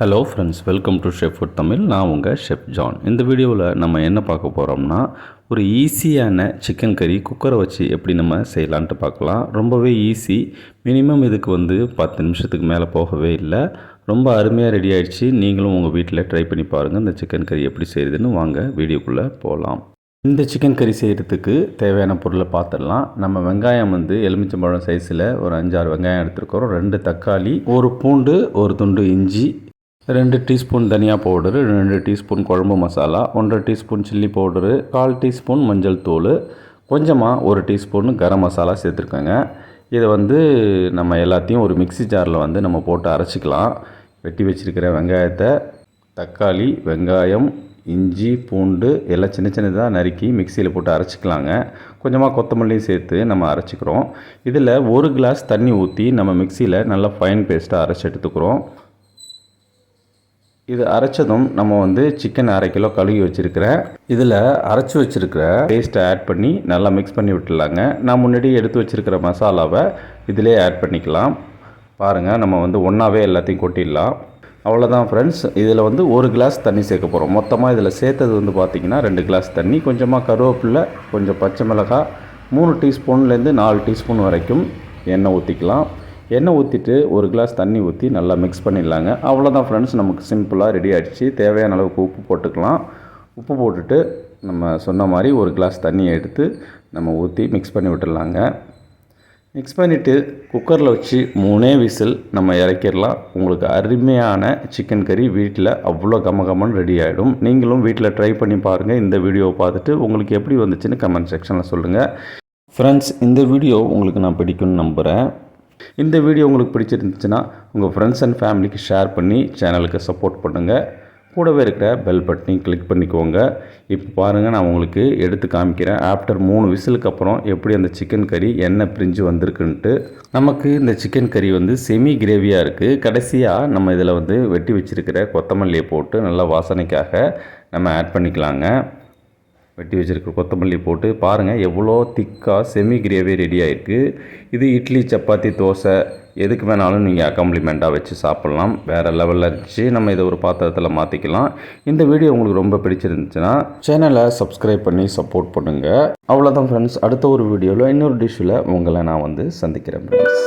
Hello friends, welcome to chef food Tamil. நான் உங்கள் chef John. இந்த வீடியோவில் நம்ம என்ன பார்க்க போகிறோம்னா, ஒரு ஈஸியான சிக்கன் கறி குக்கரை வச்சு எப்படி நம்ம செய்யலான்ட்டு பார்க்கலாம். ரொம்பவே ஈஸி. மினிமம் இதுக்கு 10 நிமிஷத்துக்கு மேலே போகவே இல்லை. ரொம்ப அருமையாக ரெடி ஆகிடுச்சு. நீங்களும் உங்கள் வீட்டில் ட்ரை பண்ணி பாருங்கள். இந்த சிக்கன் கறி எப்படி செய்யுதுன்னு வாங்க வீடியோக்குள்ளே போகலாம். இந்த சிக்கன் கறி செய்கிறதுக்கு தேவையான பொருளை பார்த்துடலாம். நம்ம வெங்காயம் எலுமிச்சம்பழம் சைஸில் ஒரு 5-6 வெங்காயம் எடுத்துருக்கிறோம். 2 தக்காளி, ஒரு பூண்டு, ஒரு துண்டு இஞ்சி, 2 டீஸ்பூன் தனியா பவுடரு, 2 டீஸ்பூன் குழம்பு masala, 1.5 teaspoon chilli powder, 1/4 teaspoon மஞ்சள் தூள், கொஞ்சமாக 1 டீஸ்பூன் கரம் மசாலா சேர்த்துருக்கோங்க. இதை நம்ம எல்லாத்தையும் ஒரு மிக்ஸி ஜாரில் நம்ம போட்டு அரைச்சிக்கலாம். வெட்டி வச்சுருக்கிற வெங்காயத்தை, தக்காளி, வெங்காயம், இஞ்சி, பூண்டு எல்லாம் சின்ன சின்னதாக நறுக்கி மிக்சியில் போட்டு அரைச்சிக்கலாங்க. கொஞ்சமாக கொத்தமல்லியும் சேர்த்து நம்ம அரைச்சிக்கிறோம். இதில் 1 கிளாஸ் தண்ணி ஊற்றி நம்ம மிக்சியில் நல்லா ஃபைன் பேஸ்ட்டாக அரைச்சி எடுத்துக்கிறோம். இது அரைச்சதும் நம்ம சிக்கன் 1/2 கிலோ கழுவி வச்சுருக்கிறேன். இதில் அரைச்சி வச்சுருக்கிற பேஸ்ட்டை ஆட் பண்ணி நல்லா மிக்ஸ் பண்ணி விட்டுலாங்க. நான் முன்னாடி எடுத்து வச்சுருக்கிற மசாலாவை இதிலே ஆட் பண்ணிக்கலாம். பாருங்கள், நம்ம ஒன்றாவே எல்லாத்தையும் கொட்டிடலாம். அவ்வளோதான் ஃப்ரெண்ட்ஸ். இதில் 1 கிளாஸ் தண்ணி சேர்க்க போகிறோம். மொத்தமாக இதில் சேர்த்தது பார்த்திங்கன்னா 2 கிளாஸ் தண்ணி, கொஞ்சமாக கருவேப்பிலை, கொஞ்சம் பச்சை மிளகாய், 3 டீஸ்பூன்லேருந்து 4 டீஸ்பூன் வரைக்கும் எண்ணெய் ஊற்றிக்கலாம். எண்ணெய் ஊற்றிட்டு 1 கிளாஸ் தண்ணி ஊற்றி நல்லா மிக்ஸ் பண்ணிடலாங்க. அவ்வளோதான் ஃப்ரெண்ட்ஸ், நமக்கு சிம்பிளாக ரெடி ஆகிடுச்சு. தேவையான அளவுக்கு உப்பு போட்டுக்கலாம். உப்பு போட்டுட்டு நம்ம சொன்ன மாதிரி 1 கிளாஸ் தண்ணியை எடுத்து நம்ம ஊற்றி மிக்ஸ் பண்ணி விட்டுடலாங்க. மிக்ஸ் பண்ணிவிட்டு குக்கரில் வச்சு 3 விசில் நம்ம இறக்கிடலாம். உங்களுக்கு அருமையான சிக்கன் கறி வீட்டில் அவ்வளோ கமகமன்னு ரெடி ஆகிடும். நீங்களும் வீட்டில் ட்ரை பண்ணி பாருங்கள். இந்த வீடியோவை பார்த்துட்டு உங்களுக்கு எப்படி வந்துச்சுன்னு கமெண்ட் செக்ஷனில் சொல்லுங்கள். ஃப்ரெண்ட்ஸ், இந்த வீடியோ உங்களுக்கு நான் பிடிக்கும்னு நம்புகிறேன். இந்த வீடியோ உங்களுக்கு பிடிச்சிருந்துச்சுன்னா உங்கள் ஃப்ரெண்ட்ஸ் அண்ட் ஃபேமிலிக்கு ஷேர் பண்ணி சேனலுக்கு சப்போர்ட் பண்ணுங்கள். கூடவே இருக்கிற பெல் பட்டனையும் கிளிக் பண்ணிக்கோங்க. இப்போ பாருங்கள், நான் உங்களுக்கு எடுத்து காமிக்கிறேன். ஆஃப்டர் 3 விசிலுக்கு அப்புறம் எப்படி அந்த சிக்கன் கறி எண்ணெய் பிரிஞ்சு வந்திருக்குன்ட்டு. நமக்கு இந்த சிக்கன் கறி செமி கிரேவியாக இருக்குது. கடைசியாக நம்ம இதில் வெட்டி வச்சுருக்கிற கொத்தமல்லியை போட்டு நல்லா வாசனைக்காக நம்ம ஆட் பண்ணிக்கலாங்க. வெட்டி வச்சுருக்க கொத்தமல்லி போட்டு பாருங்கள், எவ்வளோ திக்காக செமி கிரேவி ரெடி ஆகிருக்கு. இது இட்லி, சப்பாத்தி, தோசை எதுக்கு வேணாலும் நீங்கள் அக்காம்ப்ளிமெண்ட்டாக வச்சு சாப்பிட்லாம். வேறு லெவலில் இருந்துச்சு. நம்ம இதை ஒரு பாத்திரத்தில் மாற்றிக்கலாம். இந்த வீடியோ உங்களுக்கு ரொம்ப பிடிச்சிருந்துச்சுன்னா சேனலை சப்ஸ்கிரைப் பண்ணி சப்போர்ட் பண்ணுங்கள். அவ்வளோதான் ஃப்ரெண்ட்ஸ். அடுத்த ஒரு வீடியோவில் இன்னொரு டிஷ்ஷில் உங்களை நான் சந்திக்கிறேன் ஃப்ரெண்ட்ஸ்.